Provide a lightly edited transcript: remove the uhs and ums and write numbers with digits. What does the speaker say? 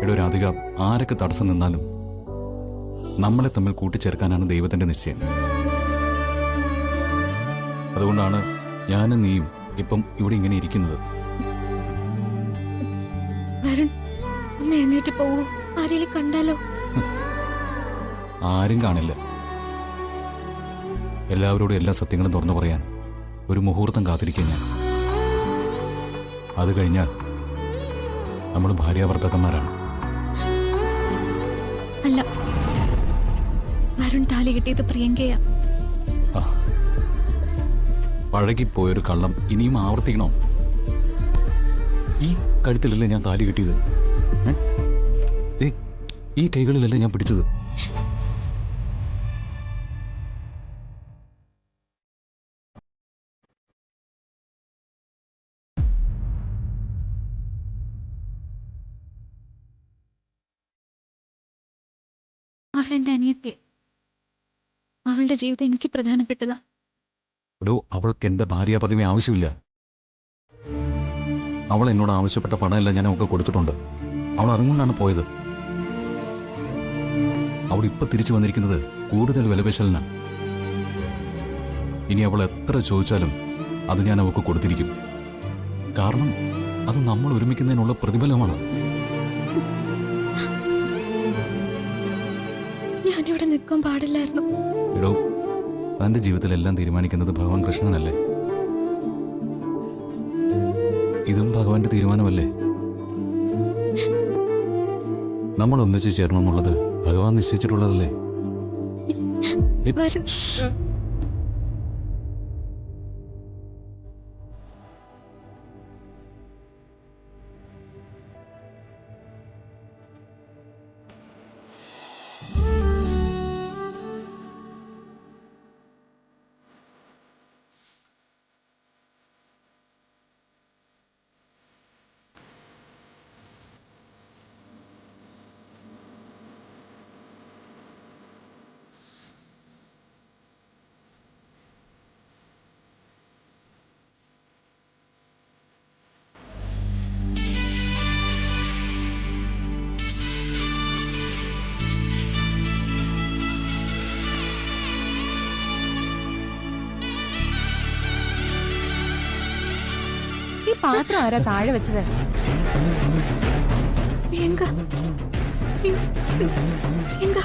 എടോ രാധിക, ആരൊക്കെ തടസ്സം നിന്നാലും നമ്മളെ തമ്മിൽ കൂട്ടിച്ചേർക്കാനാണ് ദൈവത്തിന്റെ നിശ്ചയം. അതുകൊണ്ടാണ് ഞാനും നീയും ഇപ്പം ഇവിടെ ഇങ്ങനെ ഇരിക്കുന്നത്. വരുൺ, ഒന്ന് എഴുന്നേറ്റ് പോവൂ. ആരെയും കണ്ടാലോ? ആരും കാണില്ല. എല്ലാവരോടും എല്ലാ സത്യങ്ങളും തുറന്നു പറയാൻ ഒരു മുഹൂർത്തം കാത്തിരിക്കാൻ ഞാൻ. അത് കഴിഞ്ഞാൽ നമ്മൾ ഭാര്യാഭർത്താക്കന്മാരാണ്. അല്ല, വരുൺ താലി കിട്ടിയത് പ്രിയങ്കയാ. പഴകിപ്പോയൊരു കള്ളം ഇനിയും ആവർത്തിക്കണോ? ഈ കഴുത്തിലല്ലേ ഞാൻ താലി കിട്ടിയത്? ഈ കൈകളിലല്ലേ ഞാൻ പിടിച്ചത്? അവളെന്റെ അനിയത്തി. അവളുടെ ജീവിതം എനിക്ക് പ്രധാനപ്പെട്ടതാ. അവൾക്ക് എന്റെ ഭാര്യ പദവി ആവശ്യമില്ല. അവൾ എന്നോട് ആവശ്യപ്പെട്ട പണമെല്ലാം ഞാൻ അവൾക്ക് കൊടുത്തിട്ടുണ്ട്. അവൾ അതുകൊണ്ടാണ് പോയത്. അവൾ ഇപ്പൊ തിരിച്ചു വന്നിരിക്കുന്നത് കൂടുതൽ വിലപേശലിനാണ്. ഇനി അവൾ എത്ര ചോദിച്ചാലും അത് ഞാൻ അവൾക്ക് കൊടുത്തിരിക്കും. കാരണം അത് നമ്മൾ ഒരുമിക്കുന്നതിനുള്ള പ്രതിഫലമാണ്. ഞാനിവിടെ നിൽക്കാൻ പാടില്ലായിരുന്നു. എടോ, തന്റെ ജീവിതത്തിലെല്ലാം തീരുമാനിക്കുന്നത് ഭഗവാൻ കൃഷ്ണനല്ലേ? ഇതും ഭഗവാന്റെ തീരുമാനമല്ലേ? നമ്മൾ ഒന്നിച്ചു ചേരണമെന്നുള്ളത് ഭഗവാൻ നിശ്ചയിച്ചിട്ടുള്ളതല്ലേ? വരുൺ, ഈ പാത്രം ആരാ താഴെ വെച്ചത്? പ്രിയങ്ക. അയ്യോ, പ്രിയങ്ക.